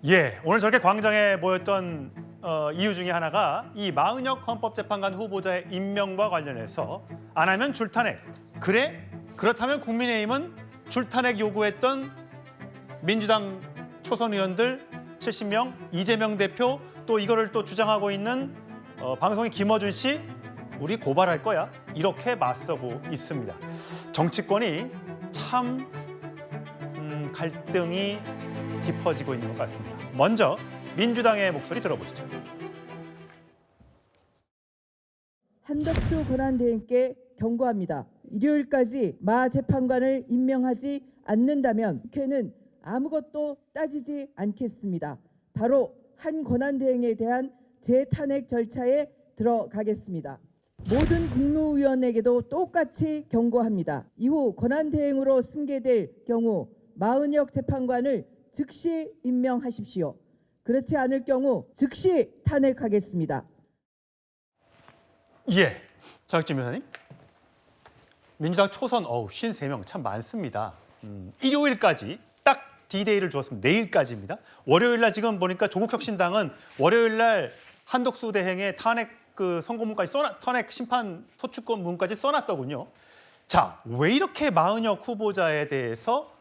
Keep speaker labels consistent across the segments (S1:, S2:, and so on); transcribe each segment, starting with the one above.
S1: 예, 오늘 저렇게 광장에 모였던 이유 중에 하나가 이 마은혁 헌법재판관 후보자의 임명과 관련해서 안 하면 줄탄핵. 그래? 그렇다면 국민의힘은 줄탄핵 요구했던 민주당 초선 의원들 70명, 이재명 대표 또 이거를 또 주장하고 있는 방송인 김어준 씨 우리 고발할 거야. 이렇게 맞서고 있습니다. 정치권이 참 갈등이 깊어지고 있는 것 같습니다. 먼저 민주당의 목소리 들어보시죠.
S2: 한덕수 권한대행께 경고합니다. 일요일까지 마 재판관을 임명하지 않는다면 국회는 아무것도 따지지 않겠습니다. 바로 한 권한대행에 대한 재탄핵 절차에 들어가겠습니다. 모든 국무위원에게도 똑같이 경고합니다. 이후 권한대행으로 승계될 경우 마은혁 재판관을 즉시 임명하십시오. 그렇지 않을 경우 즉시 탄핵하겠습니다.
S1: 예, 장혁진 변호사님. 민주당 초선 53명 참 많습니다. 일요일까지 딱 D-Day를 주었습니다. 내일까지입니다. 월요일 날 지금 보니까 조국혁신당은 월요일 날 한덕수 대행의 탄핵 선고문까지 탄핵 심판 소추권문까지 써놨더군요. 자, 왜 이렇게 마은혁 후보자에 대해서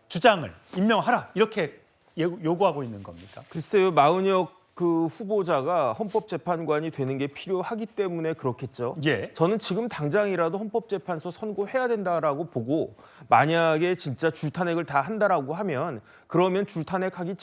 S1: 주장을 임명하라 이렇게 요구하고 있는 겁니까?
S3: 글쎄요, 마은혁 후보자가 헌법재판관이 되는 게 필요하기 때문에 그렇겠죠.
S1: 예.
S3: 저는 지금 당장이라도 헌법재판소 선고해야 된다라고 보고 만약에 진짜 줄탄핵을 다 한다라고 하면 그러면 줄탄핵하기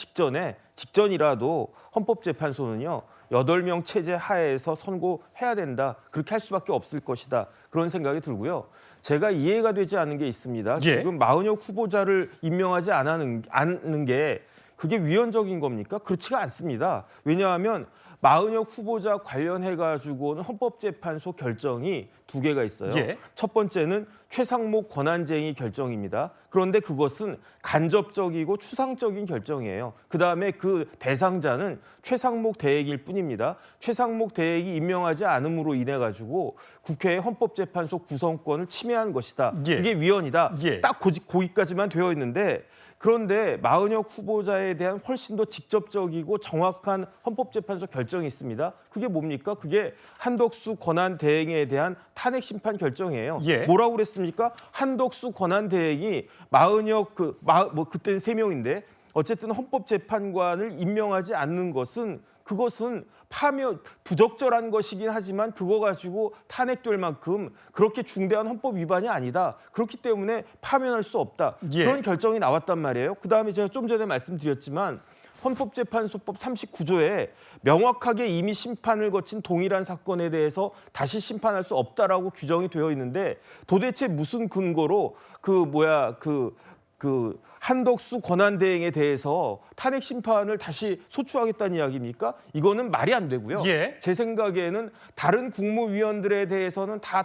S3: 직전이라도 헌법재판소는요. 8명 체제 하에서 선고해야 된다. 그렇게 할 수밖에 없을 것이다. 그런 생각이 들고요. 제가 이해가 되지 않는 게 있습니다.
S1: 예.
S3: 지금 마은혁 후보자를 임명하지 않는 게 그게 위헌적인 겁니까? 그렇지가 않습니다. 왜냐하면 마은혁 후보자 관련해가지고는 헌법재판소 결정이 2개가 있어요.
S1: 예.
S3: 첫 번째는 최상목 권한쟁의 결정입니다. 그런데 그것은 간접적이고 추상적인 결정이에요. 그다음에 그 대상자는 최상목 대행일 뿐입니다. 최상목 대행이 임명하지 않음으로 인해 가지고 국회의 헌법재판소 구성권을 침해한 것이다.
S1: 예.
S3: 이게 위헌이다.
S1: 예.
S3: 딱 거기까지만 되어 있는데 그런데 마은혁 후보자에 대한 훨씬 더 직접적이고 정확한 헌법재판소 결정이 있습니다. 그게 뭡니까? 그게 한덕수 권한대행에 대한 탄핵 심판 결정이에요.
S1: 예.
S3: 뭐라고 그랬습니까? 한덕수 권한대행이 마은혁 그때는 3명인데 어쨌든 헌법재판관을 임명하지 않는 것은 그것은 부적절한 것이긴 하지만 그거 가지고 탄핵될 만큼 그렇게 중대한 헌법 위반이 아니다. 그렇기 때문에 파면할 수 없다.
S1: 예.
S3: 그런 결정이 나왔단 말이에요. 그다음에 제가 좀 전에 말씀드렸지만 헌법재판소법 39조에 명확하게 이미 심판을 거친 동일한 사건에 대해서 다시 심판할 수 없다라고 규정이 되어 있는데 도대체 무슨 근거로 한덕수 권한대행에 대해서 탄핵 심판을 다시 소추하겠다는 이야기입니까? 이거는 말이 안 되고요.
S1: 예.
S3: 제 생각에는 다른 국무위원들에 대해서는 다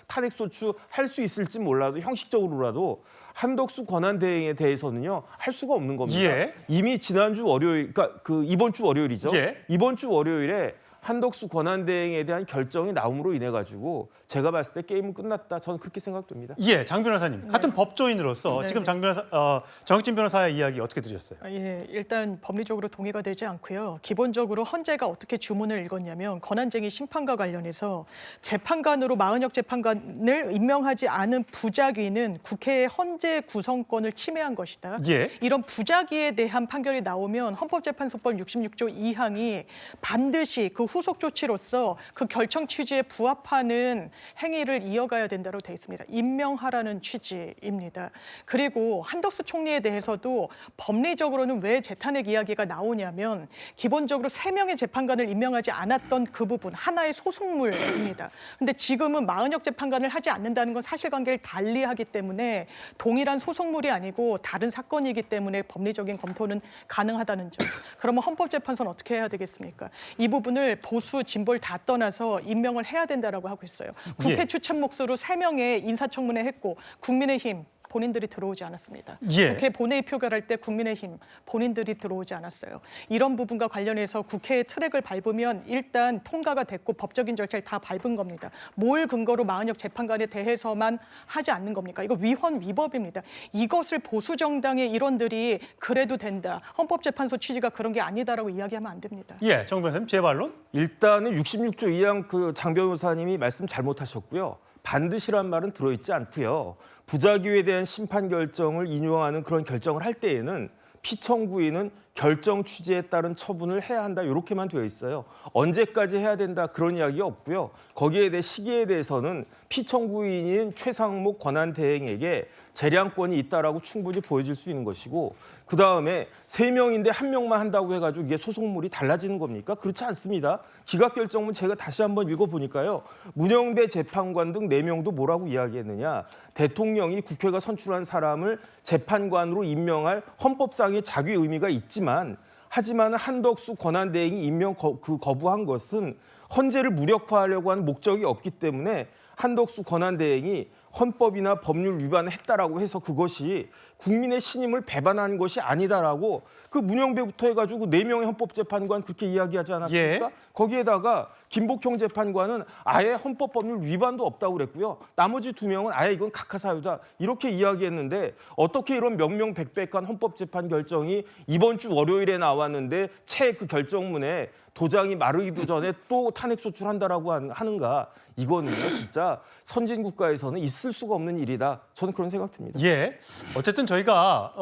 S3: 탄핵 소추할 수 있을지 몰라도 형식적으로라도 한덕수 권한대행에 대해서는요 할 수가 없는 겁니다.
S1: 예.
S3: 이미 지난주 월요일, 그러니까 이번 주 월요일이죠.
S1: 예.
S3: 이번 주 월요일에 한덕수 권한대행에 대한 결정이 나옴으로 인해 가지고 제가 봤을 때 게임은 끝났다. 저는 그렇게 생각됩니다.
S1: 예, 장 변호사님. 같은 법조인으로서
S4: 네.
S1: 지금 정혁진 변호사의 이야기 어떻게 들으셨어요?
S4: 예, 일단 법리적으로 동의가 되지 않고요. 기본적으로 헌재가 어떻게 주문을 읽었냐면 권한쟁의 심판과 관련해서 재판관으로 마은혁 재판관을 임명하지 않은 부작위는 국회의 헌재 구성권을 침해한 것이다.
S1: 예.
S4: 이런 부작위에 대한 판결이 나오면 헌법재판소법 66조 2항이 반드시 그 후속 조치로서 그 결정 취지에 부합하는 행위를 이어가야 된다고 되어 있습니다. 임명하라는 취지입니다. 그리고 한덕수 총리에 대해서도 법리적으로는 왜 재탄핵 이야기가 나오냐면 기본적으로 3명의 재판관을 임명하지 않았던 그 부분 하나의 소송물입니다. 근데 지금은 마은혁 재판관을 하지 않는다는 건 사실관계를 달리하기 때문에 동일한 소송물이 아니고 다른 사건이기 때문에 법리적인 검토는 가능하다는 점. 그러면 헌법재판소는 어떻게 해야 되겠습니까? 이 부분을 보수, 진보를 다 떠나서 임명을 해야 된다라고 하고 있어요. 국회
S1: 예.
S4: 추천 몫으로 3명의 인사청문회 했고 국민의힘, 본인들이 들어오지 않았습니다.
S1: 예.
S4: 국회 본회의 표결할 때 국민의힘 본인들이 들어오지 않았어요. 이런 부분과 관련해서 국회의 트랙을 밟으면 일단 통과가 됐고 법적인 절차를 다 밟은 겁니다. 뭘 근거로 마은혁 재판관에 대해서만 하지 않는 겁니까? 이거 위헌 위법입니다. 이것을 보수 정당의 일원들이 그래도 된다. 헌법재판소 취지가 그런 게 아니다라고 이야기하면 안 됩니다.
S1: 예, 정 변호사님 제발론.
S3: 일단은 66조 2항 장 변호사님이 말씀 잘못하셨고요. 반드시란 말은 들어있지 않고요. 부작위에 대한 심판 결정을 인용하는 그런 결정을 할 때에는 피청구인은 결정 취지에 따른 처분을 해야 한다 이렇게만 되어 있어요. 언제까지 해야 된다 그런 이야기 없고요. 거기에 대해 시기에 대해서는 피청구인인 최상목 권한대행에게 재량권이 있다라고 충분히 보여질 수 있는 것이고 그다음에 3명인데 1명만 한다고 해가지고 이게 소송물이 달라지는 겁니까? 그렇지 않습니다. 기각결정문 제가 다시 한번 읽어보니까요. 문영배 재판관 등 4명도 뭐라고 이야기했느냐. 대통령이 국회가 선출한 사람을 재판관으로 임명할 헌법상의 자기 의미가 있지만 하지만 한덕수 권한대행이 임명 거부한 것은 헌재를 무력화하려고 하는 목적이 없기 때문에 한덕수 권한대행이 헌법이나 법률 위반을 했다라고 해서 그것이 국민의 신임을 배반한 것이 아니다라고 그 문영배부터 해가지고 4명의 헌법재판관 그렇게 이야기하지 않았습니까?
S1: 예.
S3: 거기에다가 김복형 재판관은 아예 헌법법률 위반도 없다고 그랬고요. 나머지 2명은 아예 이건 각하사유다 이렇게 이야기했는데 어떻게 이런 명명백백한 헌법재판 결정이 이번 주 월요일에 나왔는데 채 그 결정문에 도장이 마르기도 전에 또 탄핵 소출한다라고 하는가? 이거는요 진짜 선진국가에서는 있을 수가 없는 일이다. 저는 그런 생각 듭니다.
S1: 예. 어쨌든 저희가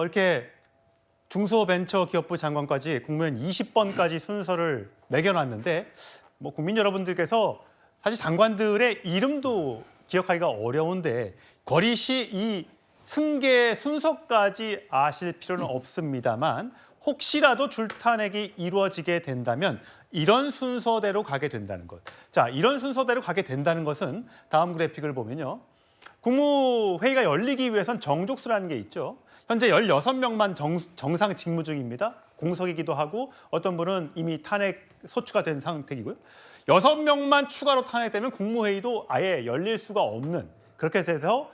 S1: 이렇게 중소벤처기업부 장관까지 국무위원 20번까지 순서를 매겨놨는데 뭐 국민 여러분들께서 사실 장관들의 이름도 기억하기가 어려운데 거리시 이 승계 순서까지 아실 필요는 없습니다만 혹시라도 줄탄핵이 이루어지게 된다면 이런 순서대로 가게 된다는 것. 자, 이런 순서대로 가게 된다는 것은 다음 그래픽을 보면요. 국무회의가 열리기 위해선 정족수라는 게 있죠. 현재 16명만 정상 직무 중입니다. 공석이기도 하고 어떤 분은 이미 탄핵 소추가 된 상태이고요. 6명만 추가로 탄핵되면 국무회의도 아예 열릴 수가 없는 그렇게 돼서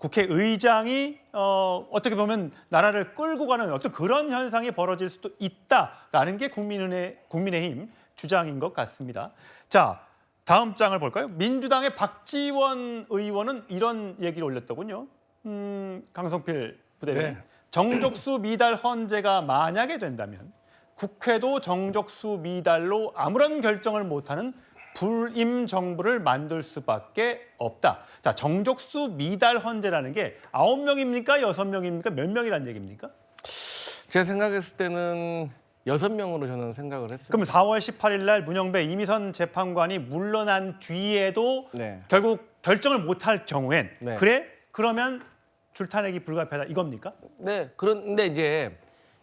S1: 국회의장이 어떻게 보면 나라를 끌고 가는 어떤 그런 현상이 벌어질 수도 있다라는 게 국민의힘 주장인 것 같습니다. 자, 다음 장을 볼까요? 민주당의 박지원 의원은 이런 얘기를 올렸더군요. 강성필 부대변인.
S5: 네.
S1: 정족수 미달 헌재가 만약에 된다면 국회도 정족수 미달로 아무런 결정을 못하는 불임 정부를 만들 수밖에 없다. 자, 정족수 미달 헌재라는 게 9명입니까? 6명입니까? 몇 명이란 얘기입니까?
S5: 제가 생각했을 때는 6명으로 저는 생각을 했어요.
S1: 그럼 4월 18일 날 문영배 이미선 재판관이 물러난 뒤에도
S5: 네.
S1: 결국 결정을 못할 경우엔
S5: 네.
S1: 그러면 줄탄핵이 불가피하다 이겁니까?
S5: 네, 그런데 이제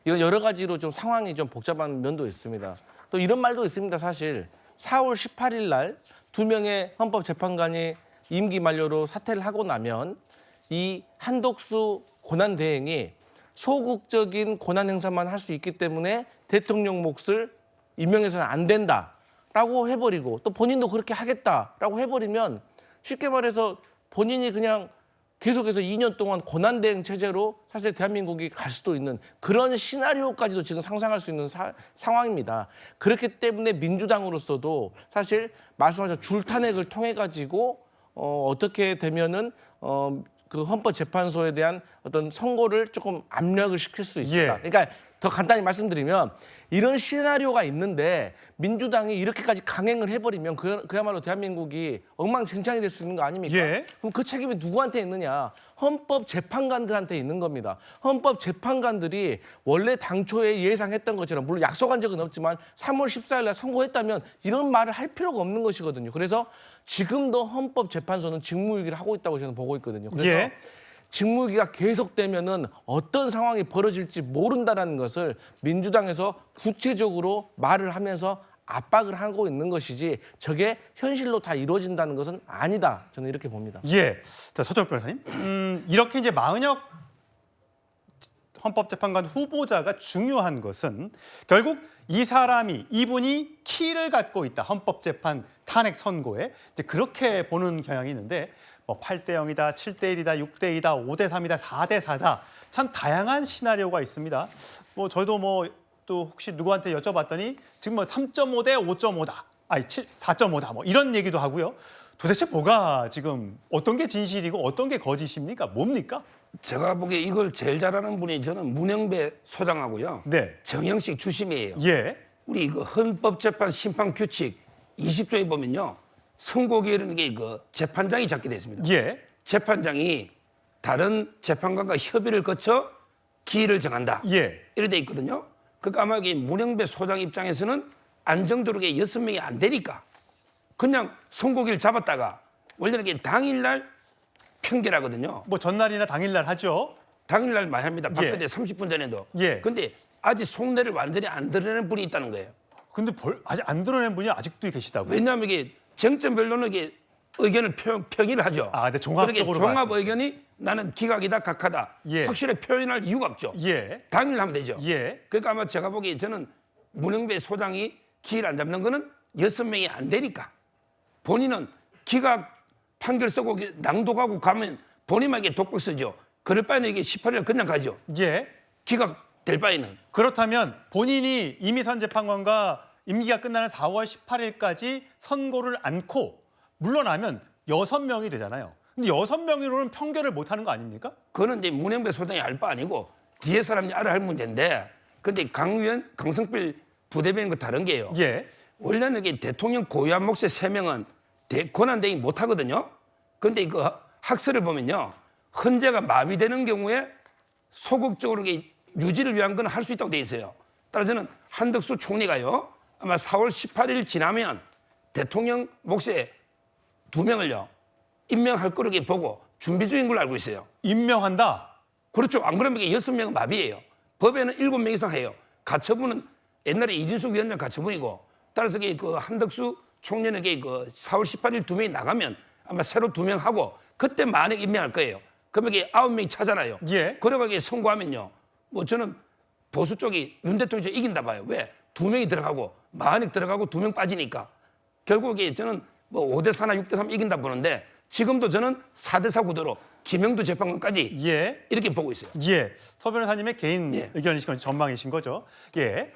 S5: 이건 여러 가지로 좀 상황이 좀 복잡한 면도 있습니다. 또 이런 말도 있습니다. 사실 4월 18일 날 2명의 헌법재판관이 임기 만료로 사퇴를 하고 나면 이 한덕수 권한대행이 소극적인 권한 행사만 할 수 있기 때문에 대통령 몫을 임명해서는 안 된다라고 해버리고 또 본인도 그렇게 하겠다라고 해버리면 쉽게 말해서 본인이 그냥 계속해서 2년 동안 권한대행 체제로 사실 대한민국이 갈 수도 있는 그런 시나리오까지도 지금 상상할 수 있는 상황입니다. 그렇기 때문에 민주당으로서도 사실 말씀하신 줄탄핵을 통해 가지고 어떻게 되면은 그 헌법재판소에 대한 어떤 선고를 조금 압력을 시킬 수 있다.
S1: 예.
S5: 그러니까 더 간단히 말씀드리면 이런 시나리오가 있는데 민주당이 이렇게까지 강행을 해버리면 그야말로 대한민국이 엉망진창이 될 수 있는 거 아닙니까?
S1: 예.
S5: 그럼 그 책임이 누구한테 있느냐? 헌법재판관들한테 있는 겁니다. 헌법재판관들이 원래 당초에 예상했던 것처럼 물론 약속한 적은 없지만 3월 14일 날 선고했다면 이런 말을 할 필요가 없는 것이거든요. 그래서 지금도 헌법재판소는 직무유기를 하고 있다고 저는 보고 있거든요. 그래서
S1: 예.
S5: 직무유기가 계속되면은 어떤 상황이 벌어질지 모른다라는 것을 민주당에서 구체적으로 말을 하면서 압박을 하고 있는 것이지 저게 현실로 다 이루어진다는 것은 아니다. 저는 이렇게 봅니다.
S1: 예. 자, 서정욱 변호사님. 이렇게 이제 마은혁 헌법재판관 후보자가 중요한 것은 결국 이분이 키를 갖고 있다. 헌법재판 탄핵 선고에 이제 그렇게 보는 경향이 있는데 뭐 8대 0이다, 7대 1이다, 6대 2다, 5대 3이다, 4대 4다. 참 다양한 시나리오가 있습니다. 뭐 저도 뭐 또 혹시 누구한테 여쭤봤더니 지금 뭐 3.5 대 5.5다. 아니 4.5다. 뭐 이런 얘기도 하고요. 도대체 뭐가 지금 어떤 게 진실이고 어떤 게 거짓입니까? 뭡니까?
S6: 제가 보기에 이걸 제일 잘하는 분이 저는 문영배 소장하고요.
S1: 네.
S6: 정영식 주심이에요.
S1: 예.
S6: 우리 그 헌법재판 심판 규칙 20조에 보면요. 선고기일은 게 그 재판장이 잡게 돼 있습니다.
S1: 예.
S6: 재판장이 다른 재판관과 협의를 거쳐 기일을 정한다.
S1: 예.
S6: 이렇게 돼 있거든요. 그러니까 아마 이 문영배 소장 입장에서는 안정적으로 6명이 안 되니까 그냥 선고기를 잡았다가 원래는 이게 당일날 평결하거든요.
S1: 뭐 전날이나 당일날 하죠.
S6: 당일날 많이 합니다.
S1: 예.
S6: 바뀌었대 30분 전에도.
S1: 예.
S6: 근데 아직 속내를 완전히 안 드러내는 분이 있다는 거예요.
S1: 근데 아직 안 드러낸 분이 아직도 계시다고요?
S6: 왜냐하면 이게 쟁점별로는 이게 의견을 평의를 하죠.
S1: 아, 네, 종합적으로
S6: 그렇게 종합
S1: 봤을 때.
S6: 의견이 나는 기각이다, 각하다.
S1: 예.
S6: 확실히 표현할 이유가 없죠.
S1: 예.
S6: 당일 하면 되죠.
S1: 예.
S6: 그러니까 아마 제가 보기에 저는 문영배 소장이 기일 안 잡는 거는 6명이 안 되니까 본인은 기각 판결 쓰고 낭독하고 가면 본인에게 독박 쓰죠. 그럴 바에는 이게 18일 그냥 가죠.
S1: 예.
S6: 기각 될 바에는.
S1: 그렇다면 본인이 이미선 재판관과 임기가 끝나는 4월 18일까지 선고를 않고 물러나면 6명이 되잖아요. 근데 6명으로는 평결을 못 하는 거 아닙니까?
S6: 그거는 이제 문영배 소장이 알 바 아니고 뒤에 사람이 알아야 할 문제인데 근데 강성필 부대변인 거 다른 게요.
S1: 예.
S6: 원래는 이게 대통령 고유한 몫의 3명은 권한대행 못 하거든요. 근데 그 학설을 보면요. 헌재가 마비되는 경우에 소극적으로 유지를 위한 건 할 수 있다고 돼 있어요. 따라서는 한덕수 총리가요. 아마 4월 18일 지나면 대통령 몫에 2명을요. 임명할 거로 보고 준비 중인 걸로 알고 있어요.
S1: 임명한다.
S6: 그렇죠. 안 그러면 이게 6명은 마비예요. 법에는 7명 이상 해요. 가처분은 옛날에 이준숙 위원장 가처분이고 따라서 그 한덕수 총리에게 그 4월 18일 2명이 나가면 아마 새로 2명 하고 그때 만약 임명할 거예요. 그러면 이게 9명이 차잖아요.
S1: 예.
S6: 그래가지고 선고하면요. 뭐 저는 보수 쪽이 윤 대통령이 이긴다 봐요. 왜? 2명이 들어가고 만약 들어가고 2명 빠지니까 결국에 저는 뭐 5대 4나 6대 3 이긴다 보는데 지금도 저는 4대 4 구도로 김영두 재판관까지
S1: 예.
S6: 이렇게 보고 있어요.
S1: 예. 서 변호사님의 개인
S6: 예.
S1: 의견이신 건지 전망이신 거죠. 예.